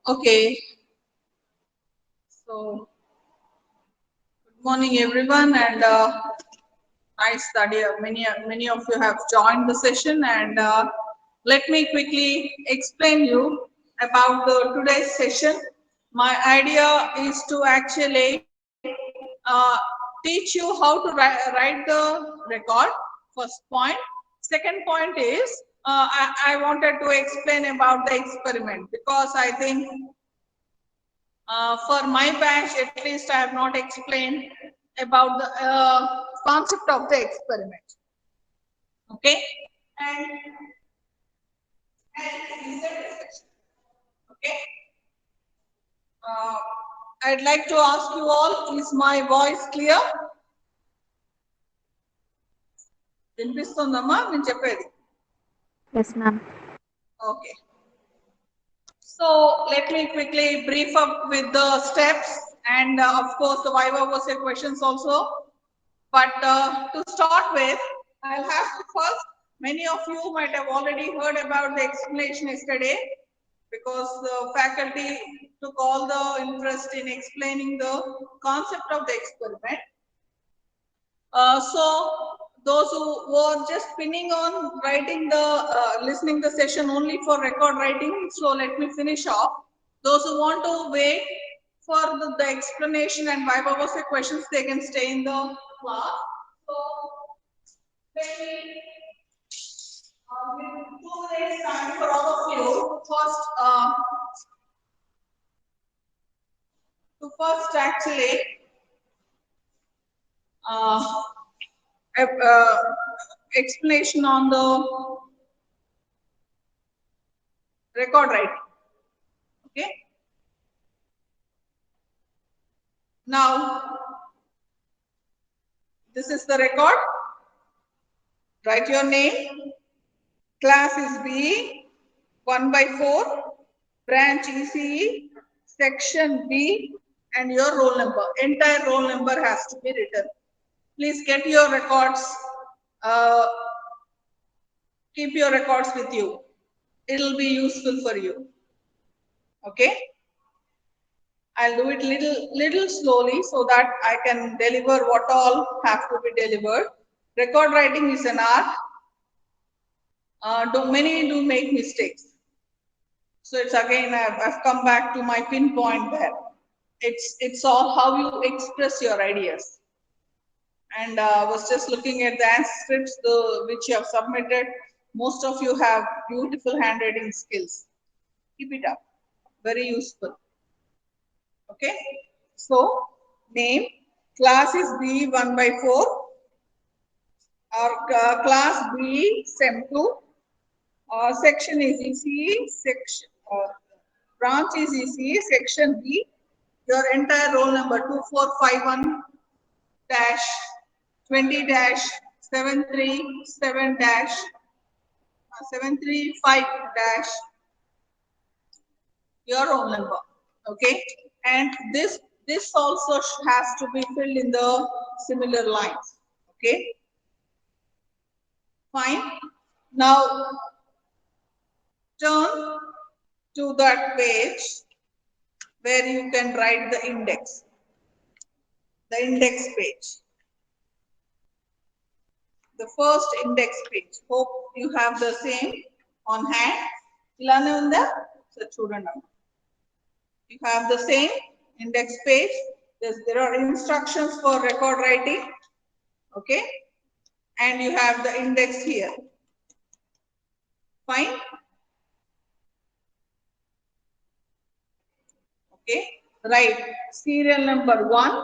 Okay, so good morning everyone, and nice that many of you have joined the session, and let me quickly explain you about the today's session. My idea is to actually teach you how to write the record. First point. Second point is I wanted to explain about the experiment, because I think for my batch, at least I have not explained about the concept of the experiment. Okay, and, okay. Uh, I'd like to ask you all: is my voice clear? వినిపిస్తుందమ్మా నేను చెప్పేది? Yes, ma'am. Okay. So let me quickly brief up with the steps, and of course the Viva was questions also. But to start with, I'll have to first, many of you might have already heard about the explanation yesterday, because the faculty took all the interest in explaining the concept of the experiment. So those who were just pinning on writing the listening the session only for record writing, so let me finish off. Those who want to wait for the explanation and Viva was questions, they can stay in the class. So let me give 2 minutes time for all of you to first actually explanation on the record writing. Okay. Now, this is the record. Write your name. Class is B, 1/4, branch ECE, section B, and your roll number. Entire roll number has to be written. Please get your records. Keep your records with you. It'll be useful for you. Okay. I'll do it little slowly so that I can deliver what all have to be delivered. Record writing is an art. Many do make mistakes. So it's again, I've come back to my pinpoint there. It's all how you express your ideas. And was just looking at the answer scripts which you have submitted. Most of you have beautiful handwriting skills. Keep it up. Very useful. Okay. So name, class is B, 1/4. Our class B, SEM 2. Section is ECE, section branch is ECE, section B. Your entire roll number 2451-20-737-735- your roll number. Okay, and this also has to be filled in the similar lines. Okay, fine. Now turn to that page where you can write the index page, the first index page. Hope you have the same on hand. Ilane unda? So chudandi. You have the same index page. There are instructions for record writing. Okay, and you have the index here. Fine. Okay, right. Serial number 1,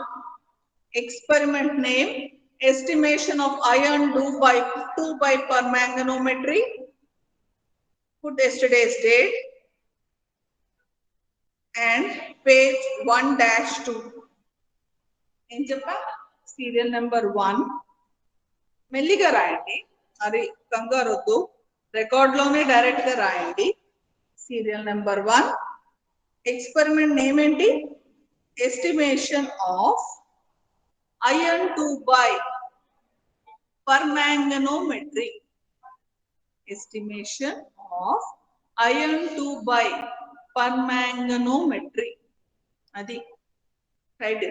experiment name, estimation of iron 2 by permanganometry. Put yesterday's date. and page 1-2. ఏం చెప్పా serial number 1 మెల్లిగా రాయండి, అది కంగారొద్దు, record లోనే direct గా రాయండి. Serial number 1 experiment name ఏంటి? Estimation of iron 2 by permanganometry. Estimation of iron 2 by permanganometry. అది రైట్.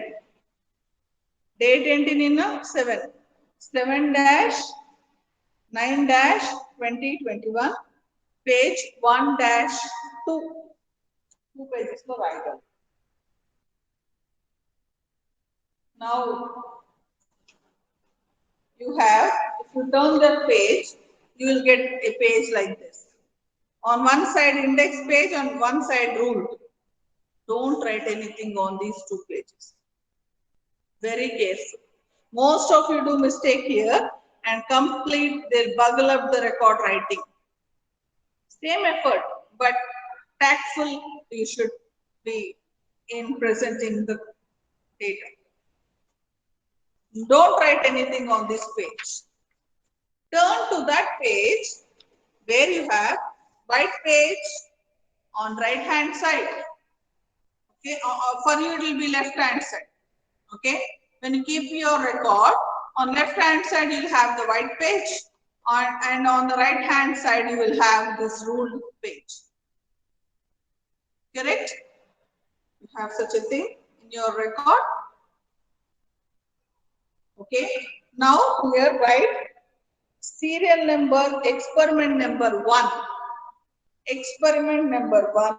డేట్ ఏంటి నిన్న? 7/9-2021 పేజ్ 1-2 2 pages లో రాయగలరు. Now you have, if you turn the page, you will get a page like this. On one side index page, on one side rule. Don't write anything on these 2 pages. Very careful. Most of you do mistake here and complete, they'll buggle up the record writing. Same effort, but tactful you should be in presenting the data. Don't write anything on this page. Turn to that page where you have white page on right hand side. Okay, for you it will be left hand side. Okay, when you keep your record, on left hand side you will have the white page, and on the right hand side you will have this ruled page. Correct? You have such a thing in your record. Okay, now here write serial number, experiment number 1. Experiment number 1.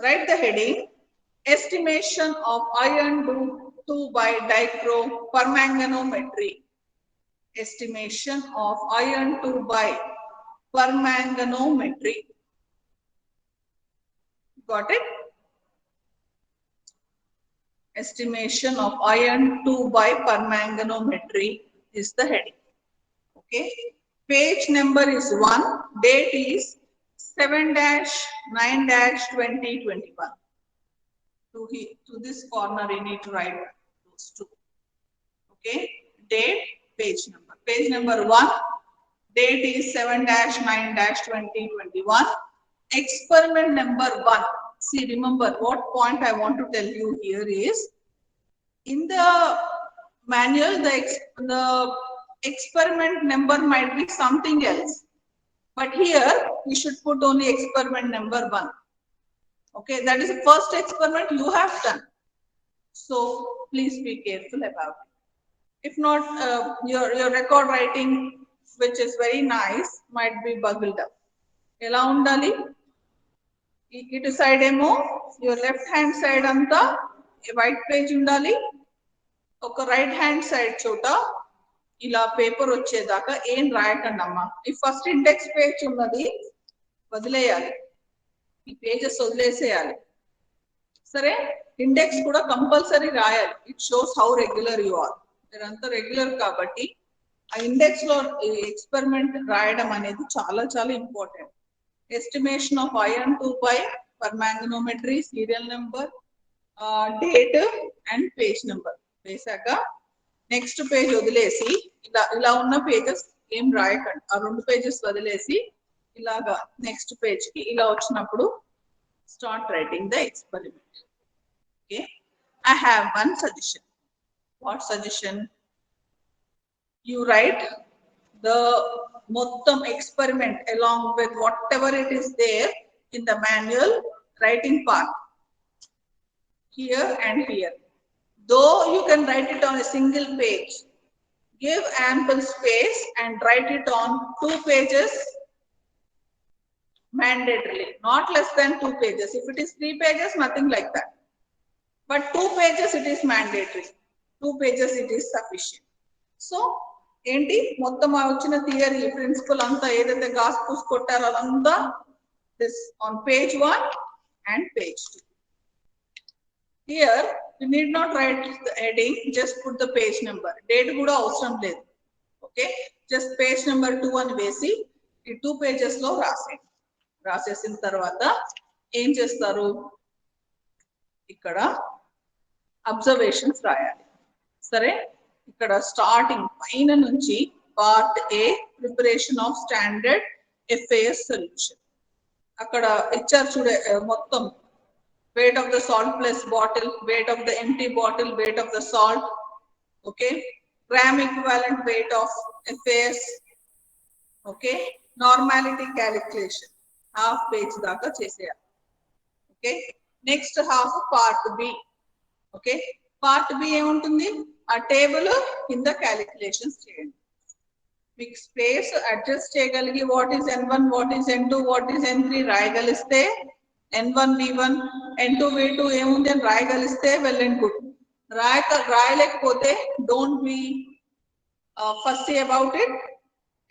Write the heading, estimation of iron 2 by dichropermanganometry. Estimation of iron 2 by permanganometry. Got it? Estimation of iron 2 by permanganometry is the heading. Okay, page number is 1, date is 7/9-2021. To this corner you need to write those 2. Okay, date, page number. Page number 1, date is 7/9-2021. Experiment number 1. See, remember what point I want to tell you here is, in the manual the experiment number might be something else, but here you should put only experiment number 1. Okay, that is the first experiment you have done, so please be careful about it. If not, your record writing, which is very nice, might be buggled up. ఎలా ఉండాలి? ఇటు side ఏమో your left hand side అంతా white page ఉండాలి, ఒక right hand side చోట ఇలా paper వచ్చేదాకా ఏం రాయకండి అమ్మా. ఈ ఫస్ట్ ఇండెక్స్ పేజ్ ఉన్నది వదిలేయాలి, ఈ పేజెస్ వదిలేసేయాలి. సరే, ఇండెక్స్ కూడా కంపల్సరీ రాయాలి. It shows how regular you are. మీరంతా రెగ్యులర్ కాబట్టి ఆ ఇండెక్స్ లో ఎక్స్పెరిమెంట్ రాయడం అనేది చాలా చాలా important. Estimation of iron 2 by permanganometry, serial number, date and page number వేసాక నెక్స్ట్ పేజ్ వదిలేసి ఇలా ఉన్న పేజెస్ ఏం రాయకండి. ఆ 2 పేజెస్ వదిలేసి ఇలాగా నెక్స్ట్ పేజ్ కి ఇలా వచ్చినప్పుడు start writing the experiment. Okay, I have one suggestion. What suggestion? You write the mottam experiment along with whatever it is there in the manual writing part, here and here. Though you can write it on a single page, give ample space and write it on 2 pages mandatorily, not less than 2 pages. If it is 3 pages, nothing like that, but 2 pages it is mandatory. 2 pages it is sufficient. So ఏంటి మొత్తం వచ్చిన theory principal అంతా ఏదైతే gas పూస్ కొట్టారో అదంతా this on page 1 and page 2. Here you need not right the heading, just put the page number. Date కూడా అవసరం లేదు. Okay, just page number 2 అని వేసి ఈ 2 పేజెస్ లో రాసేసిన తర్వాత ఏం చేస్తారు, ఇక్కడ అబ్జర్వేషన్స్ రాయాలి. సరే, ఇక్కడ స్టార్టింగ్ పైన నుంచి part A preparation of standard FAS solution. అక్కడ ఇచ్చారు చూడే మొత్తం weight of the salt plus bottle, weight of the empty bottle, weight of the salt, okay, gram equivalent weight of FAS, okay, normality calculation, half page daaka cheseyali. Okay, next half part B. Okay, part B ఏముంటుంది, ఆ table కింద calculations చేయండి. మీకు space adjust చేయగలిగి what is N1, what is N2, what is N3 రాయగలిస్తే N1 V1 N2 V2 ఏముంది అని రాయగలిస్తే వెల్ అండ్ గుడ్. రాయలేకపోతే don't be fussy about it.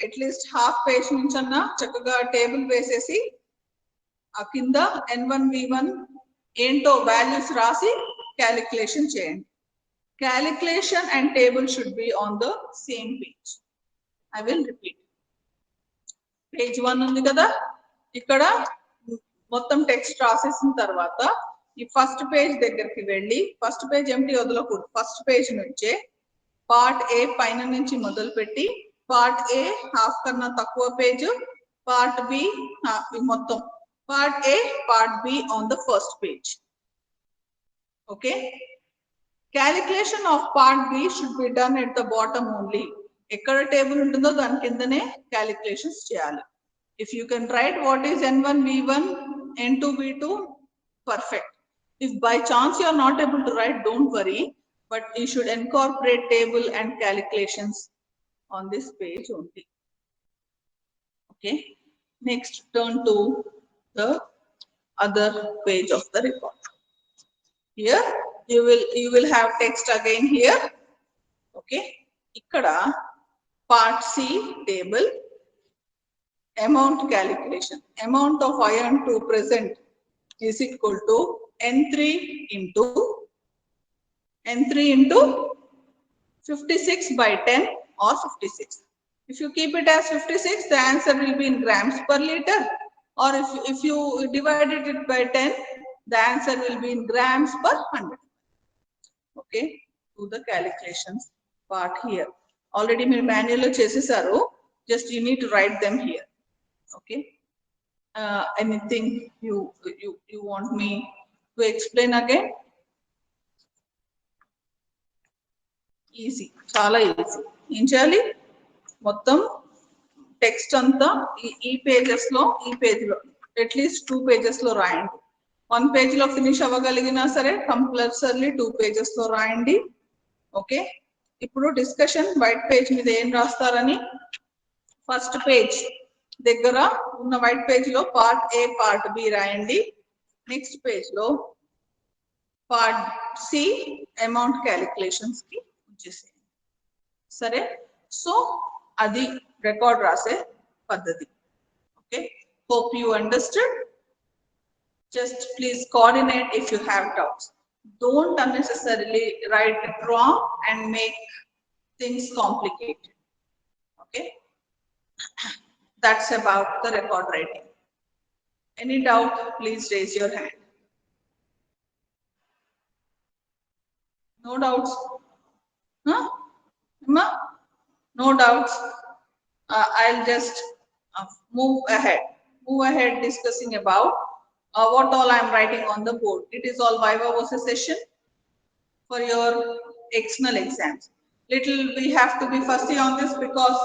At least half page నుంచి అన్నా చక్కగా టేబుల్ వేసేసి ఆ కింద N1 V1 ఏంటో వాల్యూస్ రాసి క్యాలిక్యులేషన్ చేయండి. Calculation and table should be on the same page. I will repeat. Page 1 ఉంది కదా, ఇక్కడ మొత్తం టెక్స్ట్ రాసేసిన తర్వాత ఈ ఫస్ట్ పేజ్ దగ్గరికి వెళ్ళి, ఫస్ట్ పేజ్ ఎంటీ వదలకూడదు, ఫస్ట్ పేజ్ నుంచే పార్ట్ ఏ పైన నుంచి మొదలు పెట్టి పార్ట్ ఏ హాఫ్ కన్నా తక్కువ పేజ్, పార్ట్ బి మొత్తం part A part B on the first page. Okay, calculation of part B should be done at the bottom only. ఎక్కడ టేబుల్ ఉంటుందో దాని కిందనే క్యాలిక్యులేషన్స్ చేయాలి. If you can write what is N1 V1 N2 V2, perfect. If by chance you are not able to write, don't worry, but you should incorporate table and calculations on this page only. Okay, next turn to the other page of the report. Here you will have text again here. Okay, ikkada part C table, amount calculation, amount of iron to present is equal to N3 into 56 by 10 or 56. If you keep it as 56, the answer will be in grams per liter, or if you divided it by 10, the answer will be in grams per 100. Okay, do the calculations part here. Already మీరు manual లో చేసేసారు, just you need to write them here. Okay, anything you want me to explain again? Easy, చాలా easy. ఏం చేయాలి, మొత్తం text అంతా ఈ pages లో, ఈ పేజ్ లో అట్లీస్ట్ 2 pages లో రాయండి. 1 page లో ఫినిష్ అవ్వగలిగినా సరే కంపల్సరీ 2 pages లో రాయండి. ఓకే, ఇప్పుడు డిస్కషన్ వైట్ పేజ్ మీద ఏం రాస్తారని, ఫస్ట్ పేజ్ దగ్గర ఉన్న వైట్ పేజ్ లో పార్ట్ ఏ పార్ట్ బి రాయండి. నెక్స్ట్ పేజ్ లో పార్ట్ సి అమౌంట్ క్యాలిక్యులేషన్స్ కి వచ్చేసేయండి. సరే, సో అది రికార్డ్ రాసే పద్ధతి. Okay, hope you understood. Just please coordinate if you have doubts. Don't unnecessarily write it wrong and make things complicated. Okay, that's about the record writing. Any doubt, please raise your hand. No doubts? Huh? Emma? No doubts. I'll just move ahead discussing about what all I'm writing on the board. It is all viva voce session for your external exams. Little we have to be fussy on this because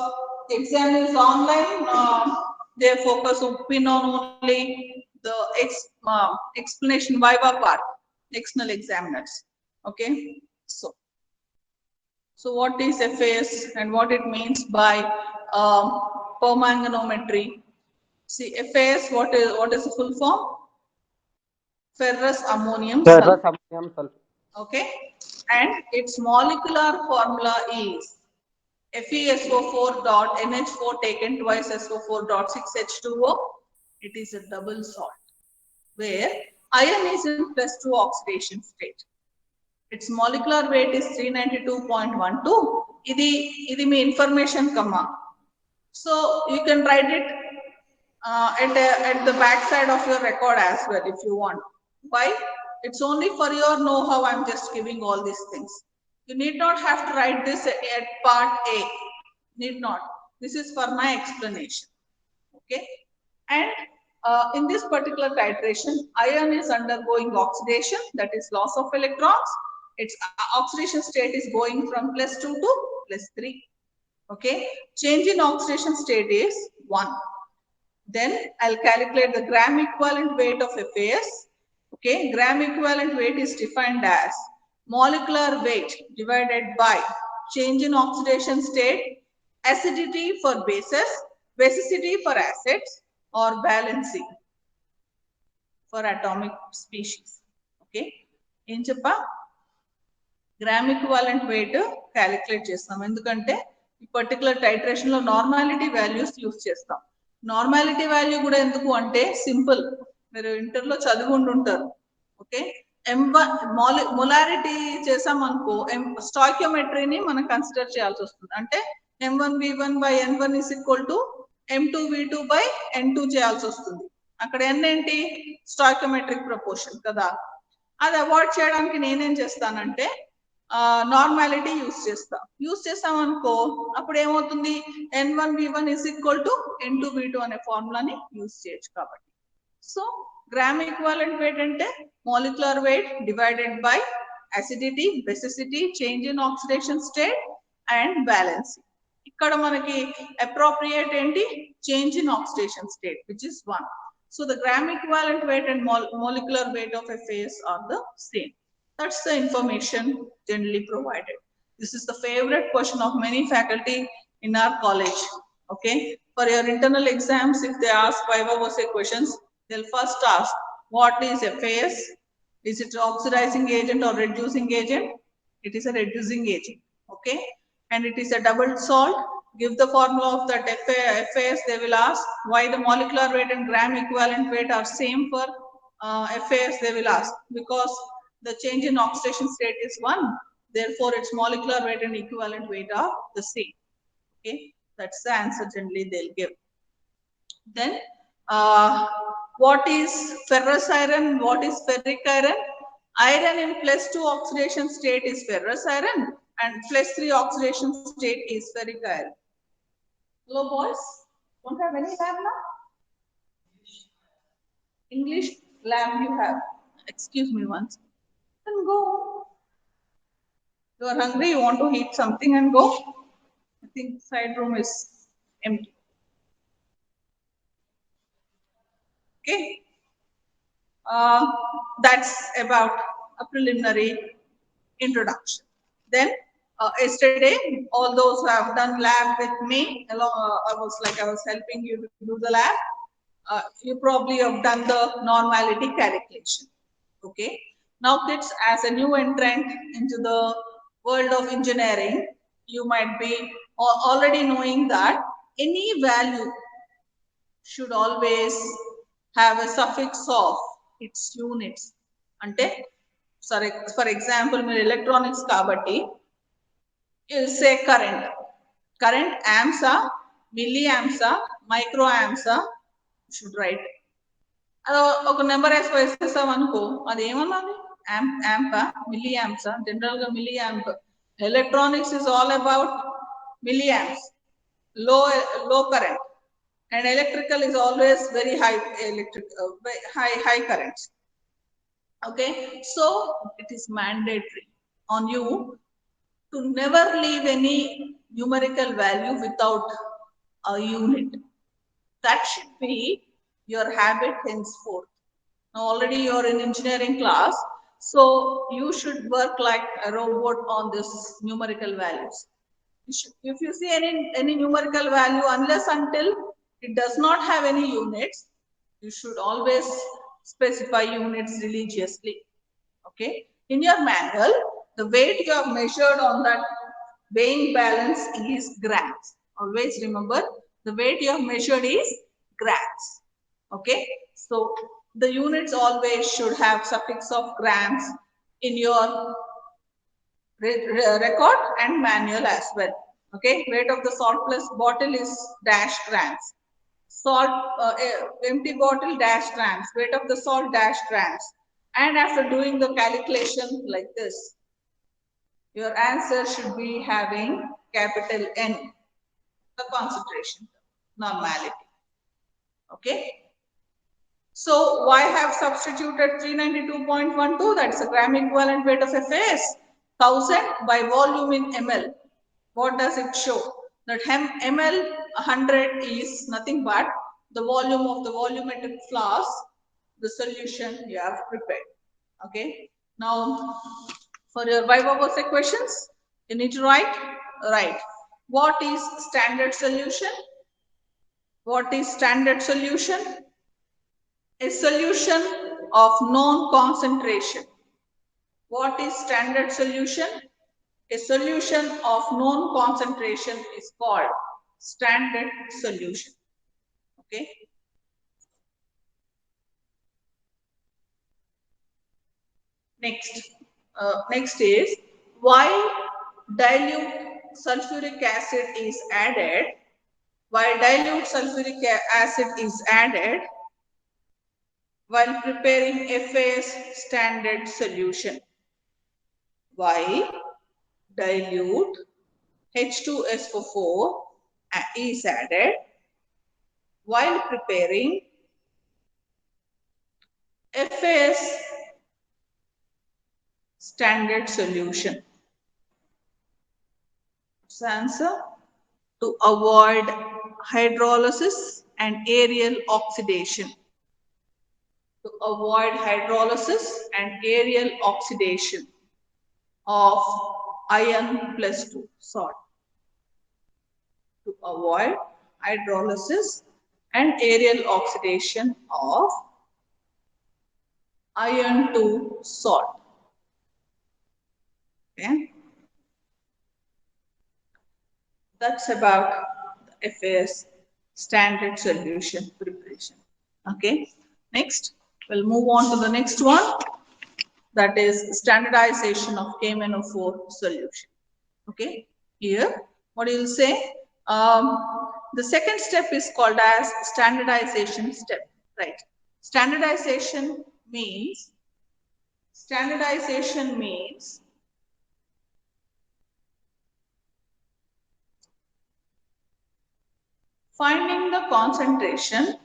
exam is online. They focus on only the explanation viva part, external examiners. Okay, so what is FAS and what it means by permanganometry? See, FAS, what is the full form? Ferrous ammonium sulfate. Okay, and its molecular formula is FeSO4 dot NH4 taken twice SO4 dot 6H2O. It is a double salt where iron is in +2 oxidation state. Its molecular weight is 392.12. Idi me information comma. So you can write it at the back side of your record as well if you want. Why? It's only for your know-how. I'm just giving all these things. You need not have to write this at part A. Need not. This is for my explanation. Okay. And in this particular titration, iron is undergoing oxidation, that is loss of electrons. Its oxidation state is going from +2 to +3. Okay. Change in oxidation state is 1. Then I'll calculate the gram equivalent weight of FAS. Okay, gram equivalent weight is defined as molecular weight divided by change in oxidation state, acidity for bases, basicity for acids, or valency for atomic species. Okay, ఏం చెప్పా gram equivalent weight calculate చేస్తాం ఎందుకంటే ఈ particular titration లో normality values use చేస్తాం. Normality value కూడా ఎందుకు అంటే సింపుల్, మీరు ఇంటర్లో చదివి ఉండుంటారు. ఓకే, మొలారిటీ చేసాం అనుకో, స్టాయికియోమెట్రీని మనం కన్సిడర్ చేయాల్సి వస్తుంది. అంటే M1V1 by N1 is equal to M2V2 by N2 చేయాల్సి వస్తుంది. అక్కడ N ఏంటి, స్టాయికియోమెట్రిక్ ప్రపోర్షన్ కదా. అది అవాయిడ్ చేయడానికి నేనేం చేస్తానంటే నార్మాలిటీ యూస్ చేస్తాం అనుకో, అప్పుడు ఏమవుతుంది, N1V1 is equal to N2V2 అనే ఫార్ములాని యూస్ చేయొచ్చు కాబట్టి. సో గ్రామ్ ఈక్వాలెంట్ వెయిట్ అంటే molecular weight divided by acidity, basicity, change in oxidation state and బ్యాలెన్సీ. ఇక్కడ మనకి అప్రోప్రియేట్ ఏంటి, change in oxidation state which is 1. So the gram equivalent weight and molecular weight of FAS are the same. That's the information generally provided. This is the favorite question of many faculty in our college. Okay, for your internal exams, if they ask viva voce questions, they'll first ask what is FAS. Is it oxidizing agent or reducing agent? It is a reducing agent. Okay, and it is a double salt. Give the formula of that FAS. They will ask why the molecular weight and gram equivalent weight are same for FAS. They will ask because the change in oxidation state is 1. Therefore, its molecular weight and equivalent weight are the same. Okay, that's the answer generally they'll give. Then, what is ferrous iron? What is ferric iron? Iron in +2 oxidation state is ferrous iron, and +3 oxidation state is ferric iron. Hello, boys. Don't have any lab now? English lab you have. Excuse me once. Then go. You are hungry, you want to eat something and go. I think side room is empty. Okay. That's about a preliminary introduction. Then yesterday, all those who have done lab with me, I was helping you to do the lab. You probably have done the normality calculation. Okay. Now kids, as a new entrant into the world of engineering, you might be already knowing that any value should always have a suffix of its units. Ante for example, మీరు electronics kabatti, you say current amps are, milliamps are, microamps are, you should write. ఒక number వేసేసాం అనుకో, అది ఏమన్నది, amp milliamps. General గా milliamp. Electronics is all about milliamps, low current, and electrical is always very high high currents. Okay, so it is mandatory on you to never leave any numerical value without a unit. That should be your habit henceforth. Now already you're in engineering class, so you should work like a robot on this numerical values. If you see any numerical value, unless until it does not have any units, you should always specify units religiously. Okay, in your manual, the weight you have measured on that weighing balance is grams. Always remember, the weight you have measured is grams. Okay, so the units always should have suffix of grams in your record and manual as well. Okay, weight of the salt plus bottle is dash grams. Salt empty bottle dash grams. Weight of the salt dash grams. And after doing the calculation like this, your answer should be having capital N, the concentration, normality. Okay. So why have substituted 392.12? That's a gram equivalent weight of FAS. 1000 by volume in ml. What does it show? That ml 100 is nothing but the volume of the volumetric flask, the solution you have prepared. Okay. Now, for your viva voce questions, you need to write. What is standard solution? What is standard solution? A solution of known concentration. What is standard solution? A solution of known concentration is called standard solution. Okay. Next is why dilute sulfuric acid is added. Why dilute sulfuric acid is added while preparing FAS standard solution. Why dilute H2SO4 is added while preparing FAS standard solution. What's the answer? To avoid hydrolysis and aerial oxidation. To avoid hydrolysis and aerial oxidation of iron plus 2 salt. To avoid hydrolysis and aerial oxidation of iron to salt. Okay. That's about the FAS standard solution preparation. Okay. Next, we'll move on to the next one. That is standardization of KMnO4 solution. Okay. Here, what you will say? The second step is called as standardization step. Right. Standardization means finding the concentration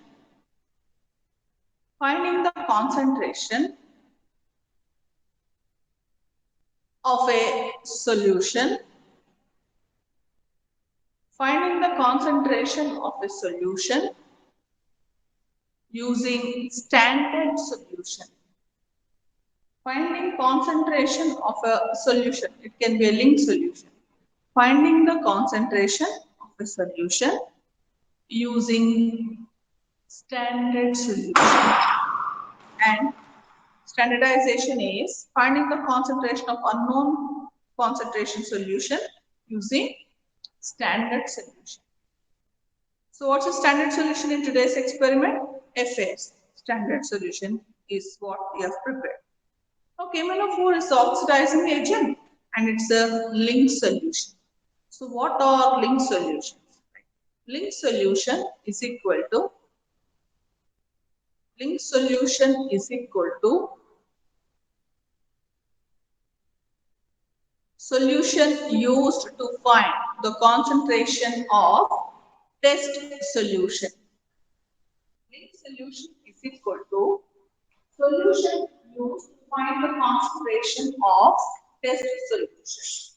of a solution, using standard solution. Finding concentration of a solution, it can be a linked solution. Finding the concentration of a solution using standard solution. And standardization is finding the concentration of unknown concentration solution using standard solution. So what's a standard solution in today's experiment? FAS, standard solution, is what we have prepared. Now, KMnO4 is the oxidizing agent and it's a linked solution. So what are linked solutions? Linked solution is equal to solution used to find the concentration of test solution. Linked solution is equal to solution used to find the concentration of test solution.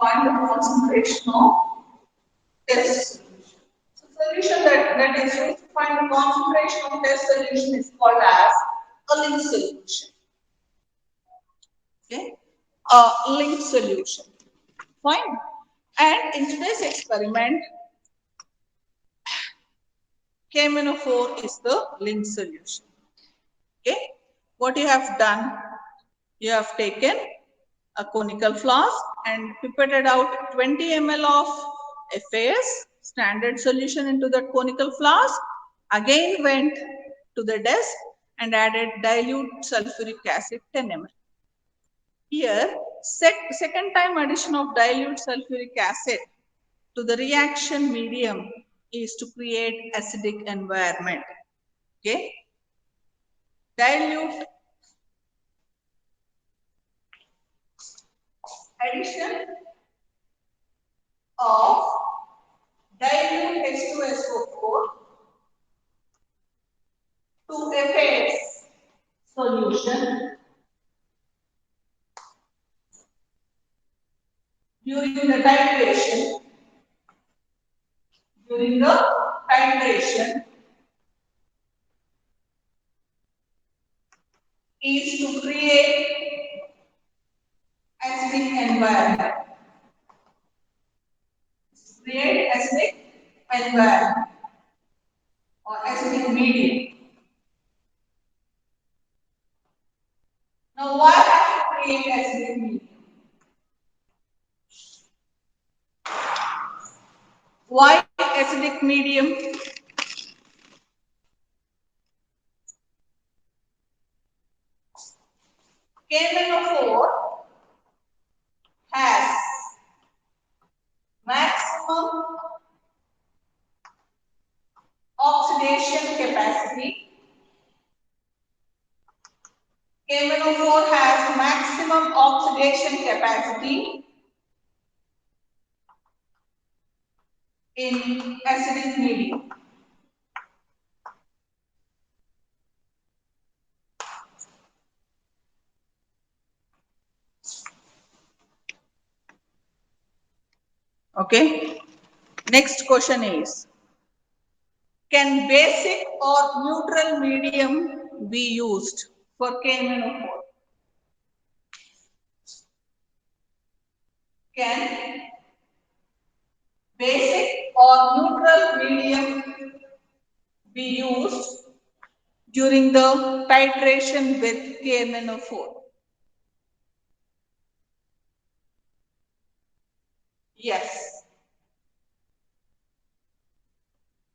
Find the concentration of test solution. So solution that is used to find the concentration of test solution is called as a linked solution. Okay, a linked solution. Fine. And in today's experiment, KMnO4 is the linked solution. Okay, what you have done, you have taken a conical flask and pipetted out 20 ml of FAS standard solution into that conical flask, again went to the desk and added dilute sulfuric acid 10 ml. Here, second time addition of dilute sulfuric acid to the reaction medium is to create acidic environment. Okay. Dilute addition of dilute H2SO4 to FAS solution during the titration is to create acidic environment. Create acidic environment or acidic medium. Now, why have to create acidic medium? Why acidic medium? KMnO4 has maximum oxidation capacity. KMnO4 has maximum oxidation capacity in acidic medium. Okay. Next question is, can basic or neutral medium be used for KMnO4? Can basic or neutral medium be used during the titration with KMnO4? Yes.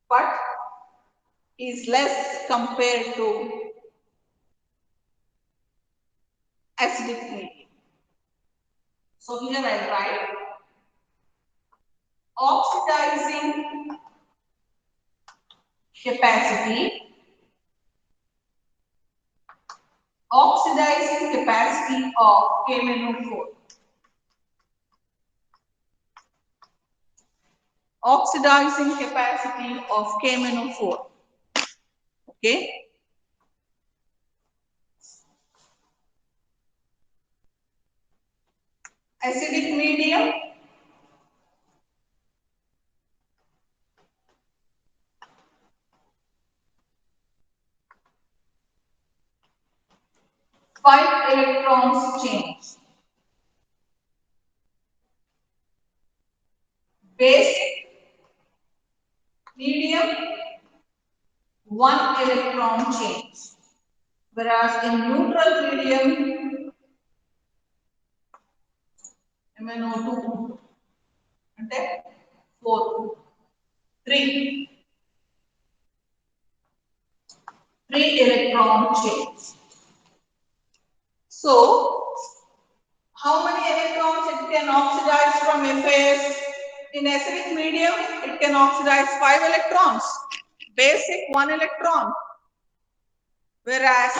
But is less compared to acidic medium. So here I write oxidizing capacity of KMnO4. Oxidizing capacity of KMnO4. Okay. Acidic medium. Five electrons change. Basic medium, 1 electron change. Whereas in neutral medium, MnO2 and 4, 3 electron change. So, how many electrons it can oxidize from FAS? In acidic medium, it can oxidize 5 electrons. Basic 1 electron. Whereas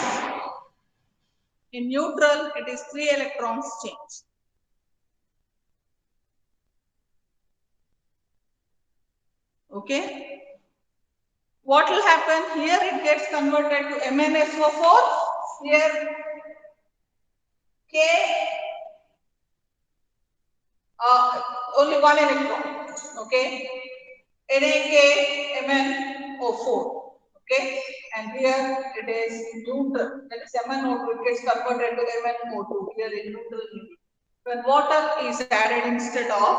in neutral, it is 3 electrons change. Okay. What will happen? Here it gets converted to MnSO4. Here K, only 1 electron. Okay. NaK MnO4. Okay. And here it is neutral. That is MnO2. It gets converted to MnO2. Here in neutral medium. When water is added instead of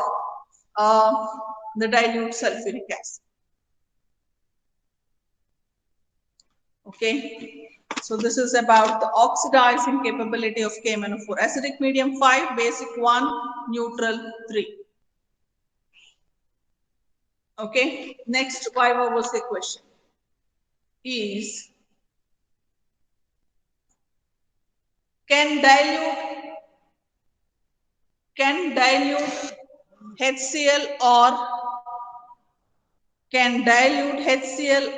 the dilute sulfuric acid. Okay, so this is about the oxidizing capability of KMnO4. Acidic medium 5, basic 1, neutral 3. Okay, next 5 hours question is can dilute HCl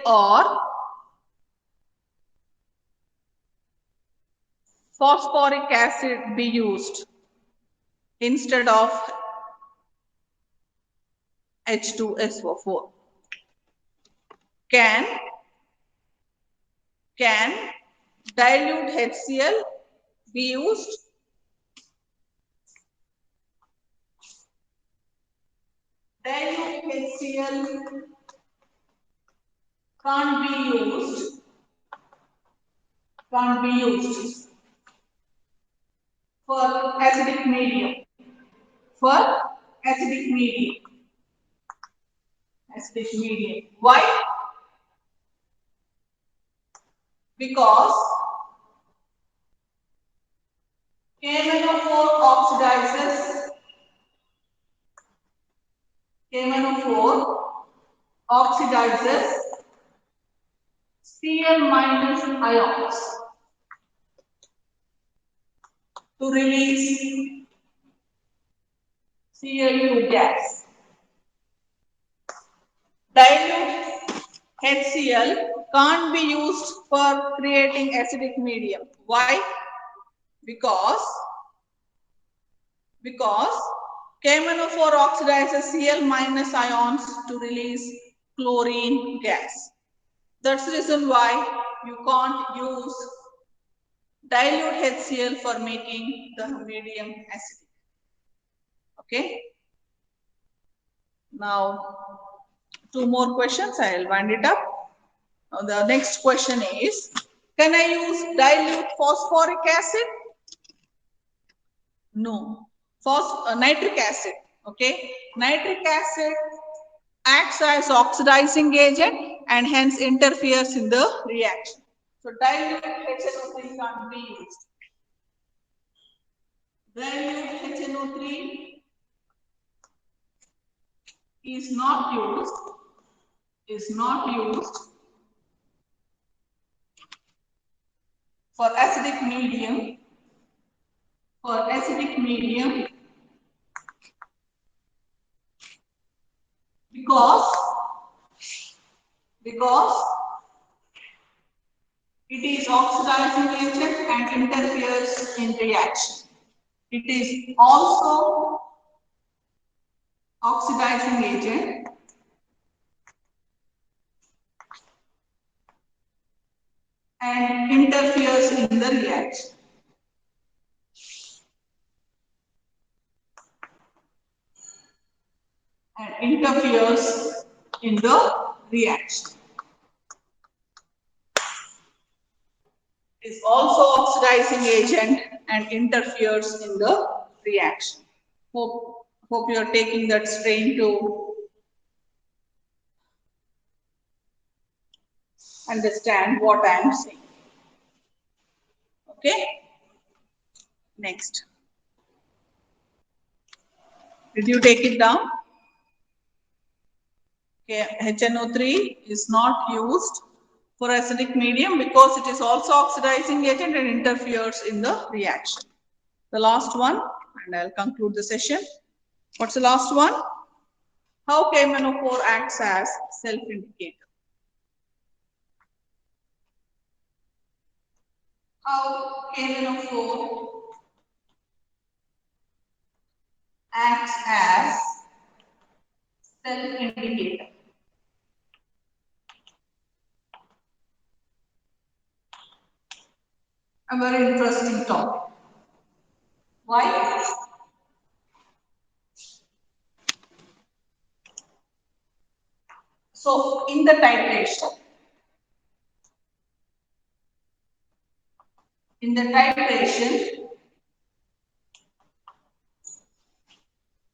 or phosphoric acid be used instead of H2SO4? Can dilute HCl be used? Dilute HCl can't be used for acidic medium. Acidic medium. Why? Because KMnO4 oxidizes Cl minus ions to release Cl2 gas. Dilute HCl can't be used for creating acidic medium. Why? Because KMnO4 oxidizes Cl minus ions to release chlorine gas. That's the reason why you can't use dilute HCl for making the medium acidic. Okay. Now, two more questions. I'll wind it up. Now, the next question is, can I use dilute phosphoric acid? No. Nitric acid. Okay. Nitric acid acts as oxidizing agent and hence interferes in the reaction. So dilute HNO3 can't be used. Dilute HNO3 is not used for acidic medium because it is oxidizing agent and interferes in reaction. It is also oxidizing agent and interferes in the reaction. Is also oxidizing agent and interferes in the reaction. Hope you are taking that strain to understand what I am saying. Okay. Next. Did you take it down? Okay. HNO3 is not used for acidic medium because it is also oxidizing agent and interferes in the reaction. The last one, and I'll conclude the session. What's the last one? How KMnO4 acts as self-indicator. How KMnO4 acts as self-indicator. A very interesting topic. Why? So, in the titration,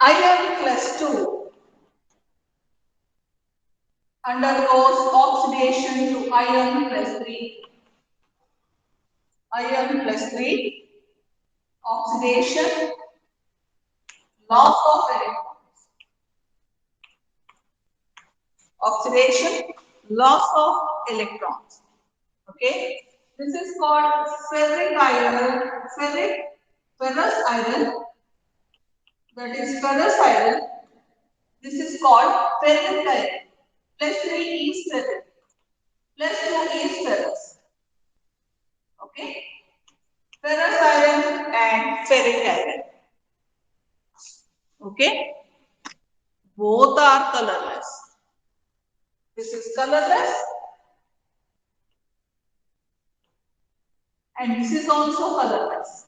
iron plus 2 undergoes oxidation to iron plus 3. Iron plus 3, oxidation, loss of electrons. Oxidation, loss of electrons. Okay. This is called ferric iron, ferrous iron. That is ferrous iron. This is called ferric iron. Plus 3 is ferric. Plus 2 is ferrous. Okay. Ferrous iron and ferric iron. Okay. Both are colorless. This is colorless. And this is also colorless.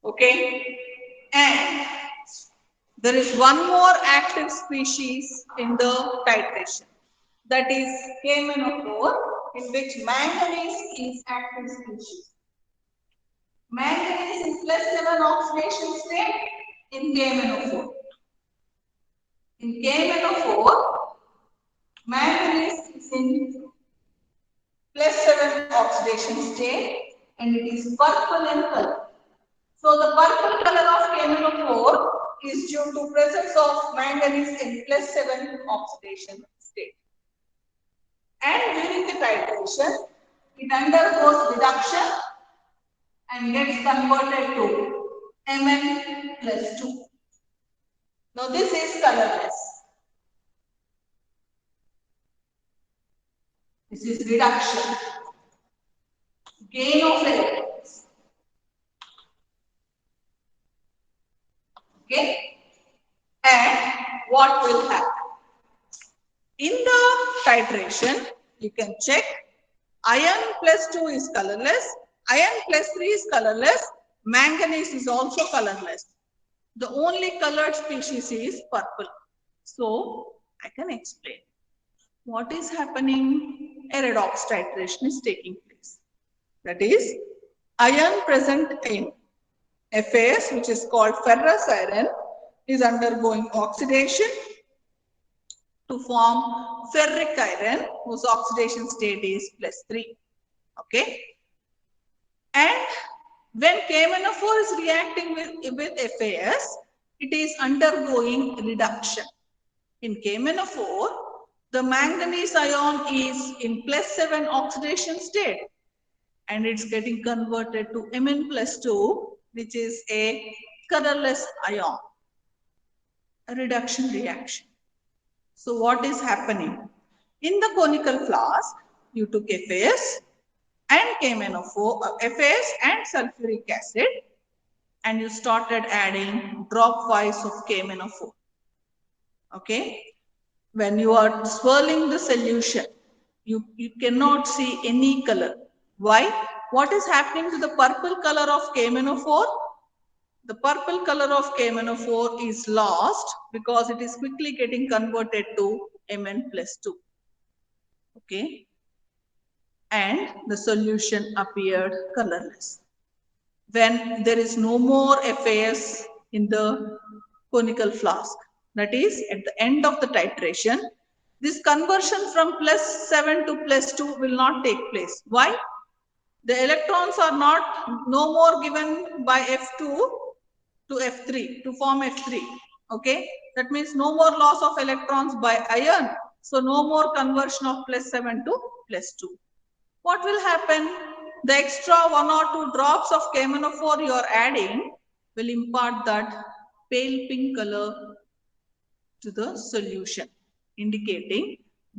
Okay. And there is one more active species in the titration. That is KMnO4, in which manganese is active species. Manganese is +7 oxidation state in KMnO4. In KMnO4, manganese is in +7 oxidation state and it is purple in color. So the purple color of KMnO4 is due to presence of manganese in +7 oxidation state. And during the titration, it undergoes reduction and gets converted to Mn+2. Now this is colorless. This is reduction. Gain of electrons. Okay. And what will happen? In the titration, you can check iron +2 is colorless, iron +3 is colorless, manganese is also colorless. The only colored species is purple. So I can explain. What is happening? A redox titration is taking place. That is, iron present in FAS, which is called ferrous iron, is undergoing oxidation to form ferric iron, whose oxidation state is +3. Okay. And when KMnO4 is reacting with FAS, it is undergoing reduction. In KMnO4, the manganese ion is in +7 oxidation state and it's getting converted to Mn+2, which is a colorless ion, a reduction reaction. So what is happening? In the conical flask, you took FAS and KMnO4, FAS and sulfuric acid, and you started adding drop-wise of KMnO4. Okay. When you are swirling the solution, you cannot see any color. Why? What is happening to the purple color of KMnO4? The purple color of KMnO4 is lost because it is quickly getting converted to Mn+2. Okay. And the solution appeared colorless. When there is no more FAS in the conical flask, that is, at the end of the titration, this conversion from +7 to +2 will not take place. Why? The electrons are no more given by F2 to F3 to form F3. Okay, that means no more loss of electrons by iron. So no more conversion of +7 to +2. What will happen? The extra 1 or 2 drops of KMnO4 you are adding will impart that pale pink color to the solution, indicating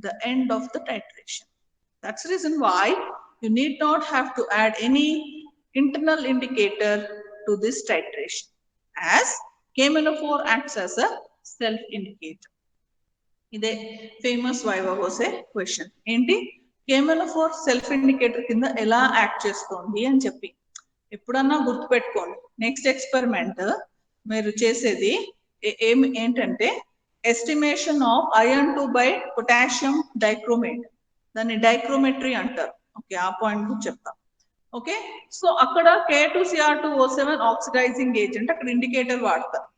the end of the titration. That's the reason why you need not have to add any internal indicator to this titration, as KMnO4 acts as a self-indicator. ఇదే famous viva కోసే question ఏంటి, KMnO4 self indicator కింద ఎలా act చేస్తుంది అని చెప్పి ఎప్పుడన్నా గుర్తుపెట్టుకోండి. నెక్స్ట్ ఎక్స్పెరిమెంట్ మీరు చేసేది ఏంటంటే estimation of iron 2 by potassium dichromate, దాన్ని డైక్రోమెట్రీ అంటారు. ఓకే, ఆ పాయింట్ గురించి చెప్తాం. ఓకే, సో అక్కడ K2Cr2O7 ఆక్సిడైజింగ్ ఏజెంట్, అక్కడ ఇండికేటర్ వాడతారు.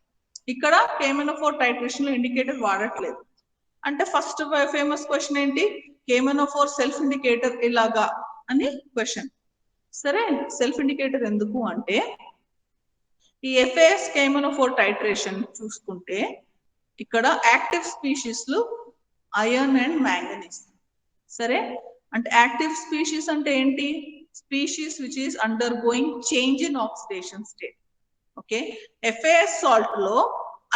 ఇక్కడ KMnO4 టైట్రేషన్ లో ఇండికేటర్ వాడట్లేదు. అంటే ఫస్ట్ ఫేమస్ క్వశ్చన్ ఏంటి, KMnO4 సెల్ఫ్ ఇండికేటర్ ఇలాగా అని క్వశ్చన్. సరే, సెల్ఫ్ ఇండికేటర్ ఎందుకు అంటే ఈ FAS KMnO4 టైట్రేషన్ చూసుకుంటే ఇక్కడ యాక్టివ్ స్పీషీస్ లు ఐరన్ అండ్ మ్యాంగనీస్. సరే, అంటే యాక్టివ్ స్పీషీస్ అంటే ఏంటి? Species which is under going change in oxidation state. Okay, FAS salt లో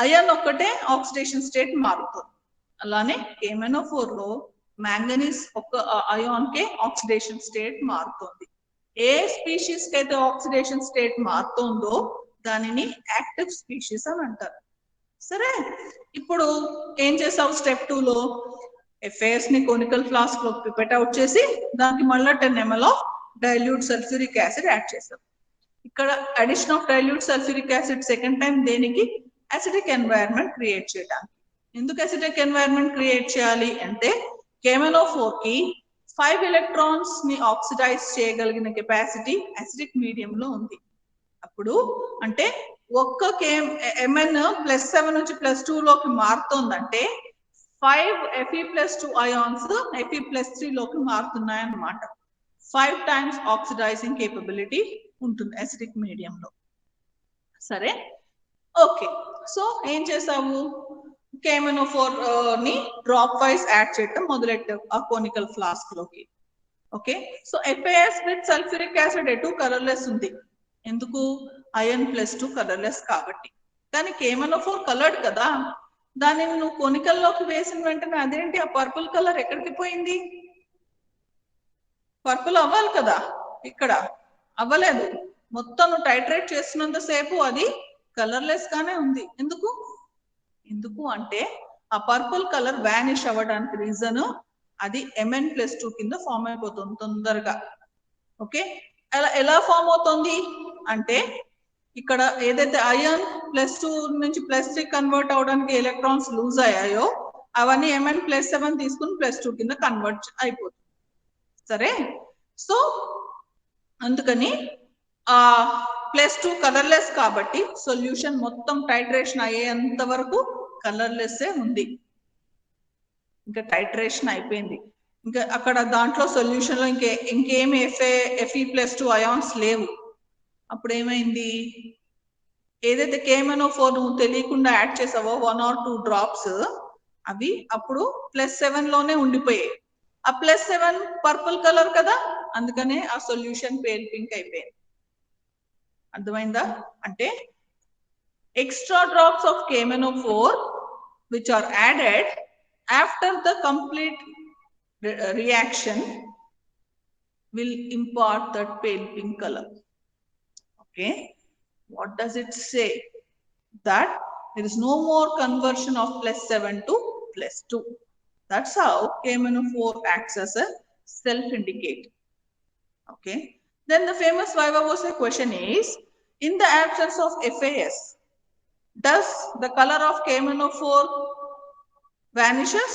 అయన్ ఒక్కటే ఆక్సిడేషన్ స్టేట్ మారుతుంది. అలానే KMnO4 లో మ్యాంగనీస్ ఒక అయాన్ కే ఆక్సిడేషన్ స్టేట్ మారుతుంది. ఏ స్పీషీస్ కి అయితే ఆక్సిడేషన్ స్టేట్ మారుతుందో దానిని యాక్టివ్ స్పీషీస్ అని అంటారు. సరే, ఇప్పుడు ఏం చేసావు స్టెప్ 2 లో? FAS ని కోనికల్ ఫ్లాస్క్ లో పిపెట్ అవుట్ చేసి దానికి మళ్ళీ 10 ml of dilute sulphuric acid add చేసాం. ఇక్కడ addition of dilute sulphuric acid second time దేనికి? అసిడిక్ ఎన్వైరన్మెంట్ క్రియేట్ చేయడానికి. ఎందుకు అసిడిక్ ఎన్వైరన్మెంట్ క్రియేట్ చేయాలి అంటే KMnO4 కి 5 electrons ని ఆక్సిడైజ్ చేయగలిగిన కెపాసిటీ అసిడిక్ మీడియం లో ఉంది. అప్పుడు అంటే ఒక్క Mn+7 నుంచి +2 లోకి మారుతోందంటే 5 Fe+2 అయాన్స్ Fe+3 లోకి మారుతున్నాయి అన్నమాట. 5 times ఆక్సిడైజింగ్ కేపబిలిటీ ఉంటుంది అసిడిక్ మీడియంలో. సరే, ఓకే, సో ఏం చేసావు? KMnO4 ని డ్రాప్ వైజ్ యాడ్ చేయడం మొదలెట్టావు ఆ కోనికల్ ఫ్లాస్క్ లోకి. Okay, so FAS with sulphuric acid ఎటు కలర్లెస్ ఉంది. ఎందుకు? Iron+2 కలర్లెస్ కాబట్టి. కానీ KMnO4 కలర్డ్ కదా, దానిని నువ్వు కొనికల్లోకి వేసిన వెంటనే అదేంటి ఆ పర్పుల్ కలర్ ఎక్కడికి పోయింది? పర్పుల్ అవ్వాలి కదా, ఇక్కడ అవ్వలేదు. మొత్తం టైట్రేట్ చేస్తున్నంత సేపు అది కలర్లెస్ గానే ఉంది. ఎందుకు? ఎందుకు అంటే ఆ పర్పుల్ కలర్ వానిష్ అవ్వడానికి రీజన్ అది Mn+2 కింద ఫామ్ అయిపోతుంది తొందరగా. ఓకే, ఎలా ఫామ్ అవుతుంది అంటే ఇక్కడ ఏదైతే Iron+2 నుంచి +3 కన్వర్ట్ అవడానికి ఎలక్ట్రాన్స్ లూజ్ అయ్యాయో అవన్నీ Mn+7 తీసుకుని +2 కింద కన్వర్ట్ అయిపోతుంది. సరే, సో అందుకని ఆ +2 కలర్లెస్ కాబట్టి సొల్యూషన్ మొత్తం టైట్రేషన్ అయ్యేంత వరకు కలర్లెస్ ఉంది. ఇంకా టైట్రేషన్ అయిపోయింది, ఇంకా అక్కడ దాంట్లో సొల్యూషన్ లో ఇంకేమి Fe+2 అయాన్స్ లేవు. అప్పుడు ఏమైంది? ఏదైతే KMnO4 నువ్వు తెలియకుండా యాడ్ చేసావో 1 or 2 డ్రాప్స్ అవి అప్పుడు +7 లోనే ఉండిపోయాయి. ఆ +7 పర్పుల్ కలర్ కదా, అందుకనే ఆ సొల్యూషన్ పేల్ పింక్ అయిపోయింది. అర్థమైందా? అంటే extra drops of KMnO4 which are added after the complete reaction will impart that pale pink color. Okay, what does it say? That there is no more conversion of +7 to +2. That's how KMnO4 acts as a self-indicator. Okay, then the famous viva voce question is, in the absence of FAS, does the color of KMnO4 vanishes?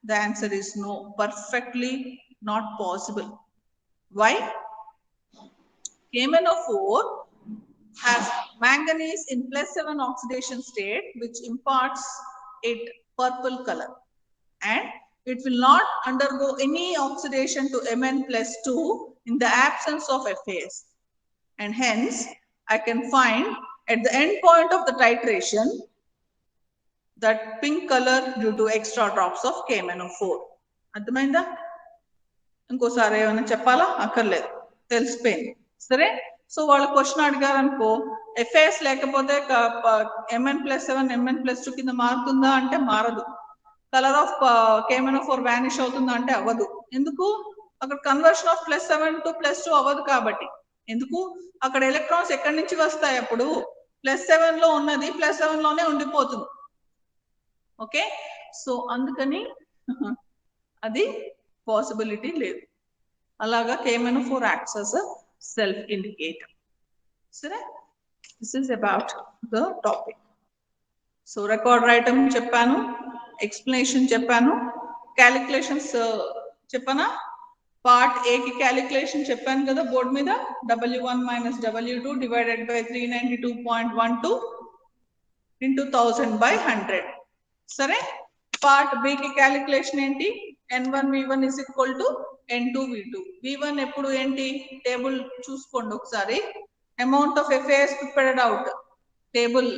The answer is no, perfectly not possible. Why? KMnO4 has manganese in +7 oxidation state, which imparts it purple color, and it will not undergo any oxidation to Mn+2 in the absence of FAS, and hence I can find at the end point of the titration that pink color due to extra drops of KMnO4. అర్థమైందా? ఇంకోసారి ఏమైనా చెప్పాలా? అక్కర్లేదు, తెలిసిపోయింది. సరే, so వాళ్ళు question అడిగారు అనుకో, FAS లేకపోతే Mn+7 Mn+2 కింద మారుతుందా అంటే మారదు. కలర్ ఆఫ్ KMnO4 వానిష్ అవుతుందా అంటే అవ్వదు. ఎందుకు? అక్కడ కన్వర్షన్ ఆఫ్ +7 to +2 అవ్వదు కాబట్టి. ఎందుకు? అక్కడ ఎలక్ట్రాన్స్ ఎక్కడి నుంచి వస్తాయి? అప్పుడు +7 లో ఉన్నది +7 లోనే ఉండిపోతుంది. ఓకే, సో అందుకని అది పాసిబిలిటీ లేదు. అలాగా KMnO4 acts as a self indicator. సరే, this is about the topic. So record రాయటం చెప్పాను, ఎక్స్ప్లెనేషన్ చెప్పాను, క్యాలిక్యులేషన్స్ చెప్పనా? పార్ట్ ఏ కి క్యాలిక్యులేషన్ చెప్పాను కదా బోర్డు మీద, W1 - W2 divided by 392.12 into 1000/100. సరే, పార్ట్ బి కి క్యాలిక్యులేషన్ ఏంటి? N1V1 is equal to N2V2. V1 ఎప్పుడు ఏంటి? టేబుల్ చూసుకోండి ఒకసారి. Amount of FAS prepared out table,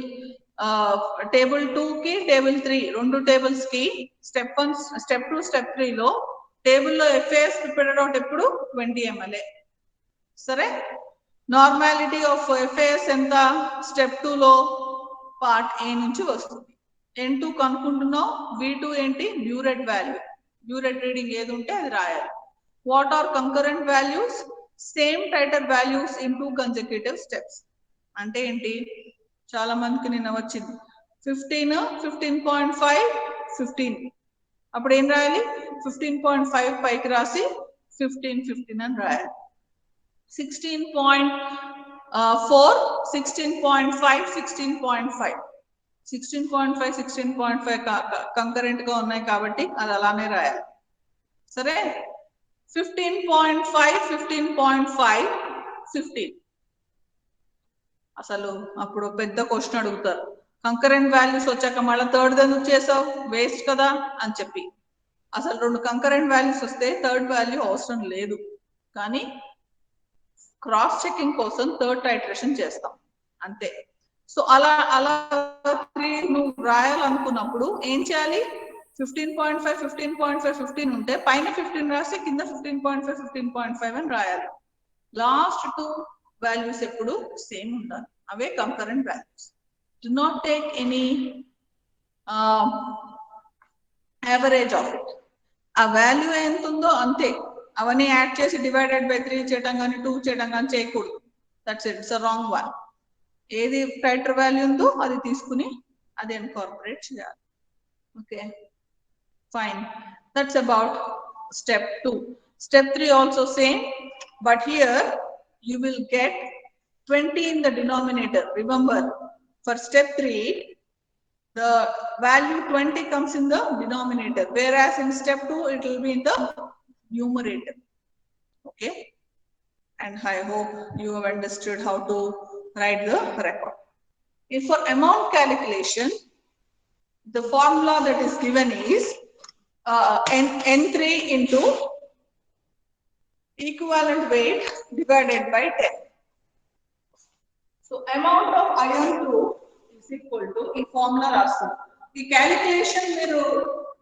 table 2 కి టేబుల్ 3 రెండు టేబుల్స్ కి స్టెప్ 1 స్టెప్ 2 స్టెప్ 3 లో టేబుల్లో FAS ప్రిపేర్డ్ అవుట్ ఎప్పుడు 20 ml. సరే, నార్మాలిటీ ఆఫ్ FAS ఎంత? స్టెప్ 2 లో పార్ట్ A నుంచి వస్తుంది. N2 కనుక్కుంటున్నాం. V2 ఏంటి? Burette value. బ్యూరెట్ రీడింగ్ ఏది ఉంటే అది రాయాలి. What are concurrent values? Same titre values in 2 consecutive steps. అంటే ఏంటి? చాలా మందికి నిన్న వచ్చింది 15, 15.5, 15. అప్పుడు ఏం రాయాలి? 15.5 పైకి రాసి 15, 15 అని రాయాలి. 16.4, 16.5, 16.5. 16.5, 16.5 కంకరెంట్ గా ఉన్నాయి కాబట్టి అది అలానే రాయాలి. సరే, 15.5, 15.5, 15. అసలు అప్పుడు పెద్ద క్వశ్చన్ అడుగుతారు, కంకరెంట్ వాల్యూస్ వచ్చాక మళ్ళీ థర్డ్ ఎందుకు చేసావు, వేస్ట్ కదా అని చెప్పి. అసలు 2 కంకరెంట్ వాల్యూస్ వస్తే థర్డ్ వాల్యూ అవసరం లేదు, కానీ క్రాస్ చెకింగ్ కోసం థర్డ్ టైట్రేషన్ చేస్తాం అంతే. సో అలా 3 నువ్వు రాయాలనుకున్నప్పుడు ఏం చేయాలి? 15.5, 15.5, 15 ఉంటే పైన 15 రాసి కింద 15.5, 15.5 అని రాయాలి. లాస్ట్ 2 వాల్యూస్ ఎప్పుడు సేమ్ ఉండాలి, అవే concurrent values. Do not take any average of it. ఆ వాల్యూ ఎంత ఉందో అంతే, అవన్నీ యాడ్ చేసి డివైడెడ్ బై 3 చేయడం కానీ 2 చేయడం కానీ చేయకూడదు. That's it, it's a wrong one. ఏది టైటర్ వాల్యూ ఉందో అది తీసుకుని అది ఇన్కార్పొరేట్ చేయాలి. Okay, fine. That's about step 2. Step 3 also same, but here you will get 20 in the denominator. Remember, for step 3 the value 20 comes in the denominator, whereas in step 2 it will be in the numerator. Okay, and I hope you have understood how to write the record. If for amount calculation, the formula that is given is N3 into equivalent weight divided by 10. So amount of iron 2 is equal to ఈ formula రాస్తాం. ఈ calculation మీరు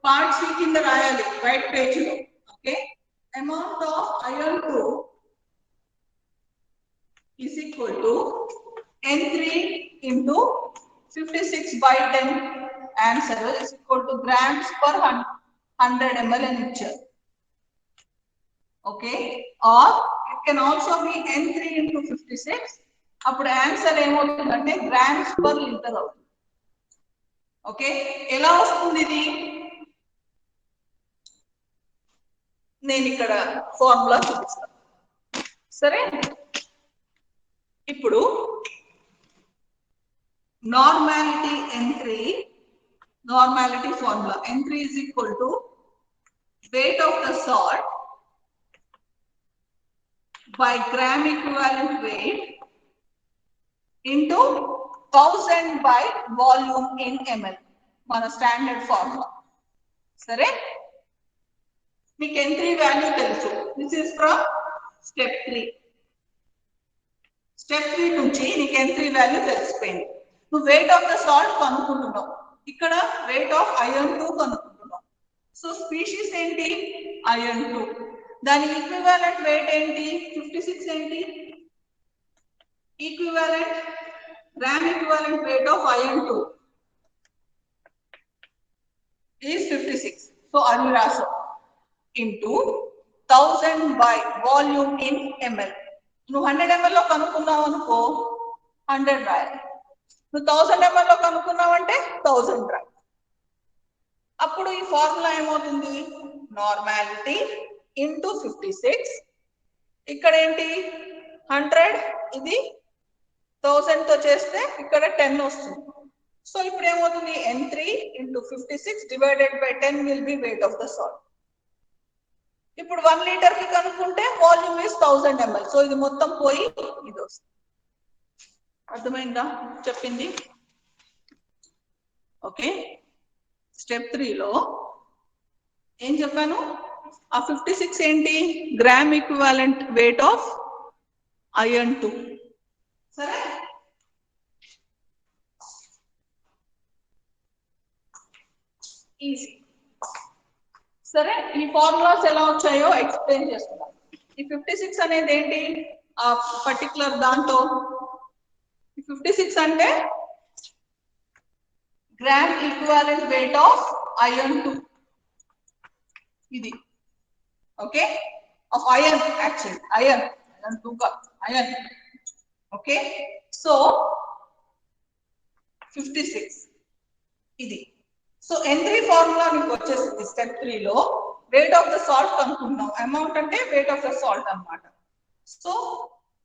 part C కింద రాయాలి right page లో. Okay, amount of iron 2 is equal to N3 into 56 by 10. Answer is equal to grams per 100 ml అని ఇచ్చారు. Okay, or it can also be N3 into 56. అప్పుడు answer ఏమవుతుందంటే grams per litre అవుతుంది. Okay, ఎలా వస్తుంది ఇది? నేను ఇక్కడ ఫార్ములా చూపిస్తాను. సరే, ఇప్పుడు normality N3, normality formula N3 is equal to weight of the salt by gram equivalent weight into 1000 by volume in ml. మన స్టాండర్డ్ ఫార్ములా. సరే, మీకు N3 వాల్యూ తెలుసు. This is from step 3. Step 3 నుంచి నీకు N3 value తెలిసిపోయింది. నువ్వు weight of the salt కనుక్కుంటున్నావు, ఇక్కడ వెయిట్ ఆఫ్ ఐరన్ 2 కనుక్కుంటున్నావు. సో స్పీషీస్ ఏంటి? ఐరన్ 2. దాని ఈక్వివాలెంట్ వెయిట్ ఏంటి? 56 ఏంటి? Equivalent gram equivalent weight of iron 2 is 56. So అది రాసాం into 1000 by volume in ml. నువ్వు 100 ml లో కనుక్కున్నావు అనుకో 100 రాయాలి. నువ్వు 1000 ml లో కనుక్కున్నావు అంటే 1000 రాయాలి. అప్పుడు ఈ ఫార్ములా ఏమవుతుంది? Normality into 56. ఇక్కడ ఏంటి 100, ఇది 1000 తో చేస్తే ఇక్కడ 10 వస్తుంది. సో ఇప్పుడు ఏమవుతుంది? N3 into 56 divided by 10 will be weight of the salt. ఇప్పుడు 1 లీటర్ కి కనుక్కుంటే వాల్యూమ్ ఇస్ 1000 ml. సో ఇది మొత్తం పోయి ఇది వస్తుంది. అర్థమైందా చెప్పింది? ఓకే, స్టెప్ 3 లో ఏం చెప్పాను? ఆ 56 ఏంటి? Gram equivalent weight of iron 2. సరే, ఈజీ. సరే ఈ ఫార్ములాస్ ఎలా వచ్చాయో ఎక్స్ప్లెయిన్ చేస్తున్నాను. ఈ 56 అనేది ఏంటి ఆ పర్టికులర్ దాంతో 56 అంటే gram equivalent wait of iron 2 ఇది okay of iron actually iron 2 గా ఐరన్ ఓకే సో 56 ఇది సో N3 ఫార్ములా మీకు వచ్చేసింది స్టెప్ 3 లో weight of the salt కనుక్కుంటాం అమౌంట్ అంటే weight of the salt అన్నమాట సో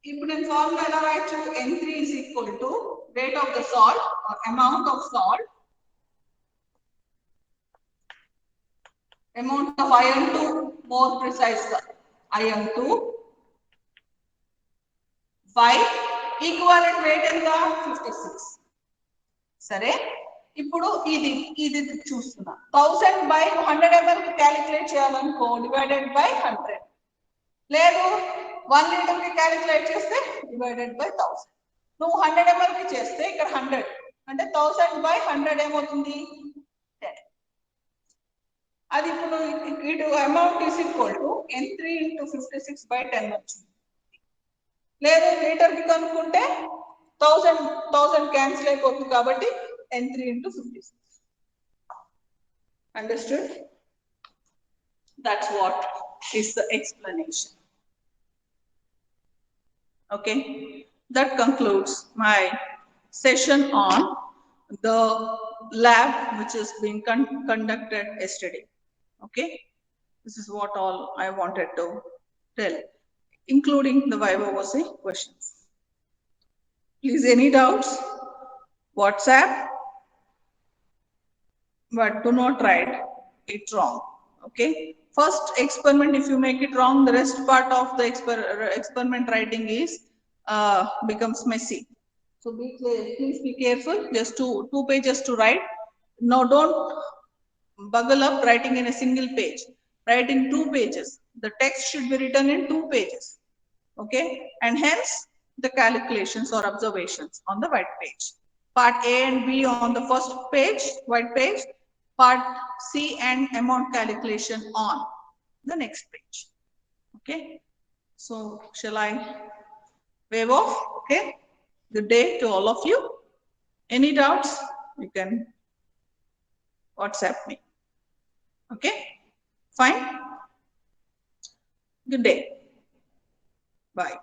ఇప్పుడు నేను ఫార్ములా ఎలా రాయొచ్చు N3 is equal to weight of the salt or amount of salt amount of iron 2 more precise iron 2 by equivalent weight ఎంత 56 సరే ఇప్పుడు ఇది చూస్తున్నా 1000 by 100 ml కి క్యాలిక్యులేట్ చేయాలనుకో డివైడెడ్ బై 100 లేదు 1 లీటర్ కి క్యాలిక్యులేట్ చేస్తే డివైడెడ్ బై 1000 నువ్వు 100 ml కి చేస్తే ఇక్కడ 100 అంటే 1000 by 100 ఏమవుతుంది 10 అది ఇప్పుడు ఇటు amount is equal to N3 into 56 by 10 వచ్చింది లేదు లీటర్ కి కనుక్కుంటే 1000 క్యాన్సిల్ అయిపోతుంది కాబట్టి N3 into 56 understood that's what is the explanation okay that concludes my session on the lab which is being conducted yesterday okay this is what all I wanted to tell including the viva voce questions please any doubts WhatsApp but do not write it wrong okay first experiment if you make it wrong the rest part of the experiment writing is becomes messy so please be careful just two pages to write now don't buggle up writing in a single page write in 2 pages the text should be written in 2 pages okay and hence the calculations or observations on the white page part A and B on the first page white page part C and amount calculation on the next page okay so shall I wave off okay good day to all of you any doubts you can WhatsApp me okay fine good day bye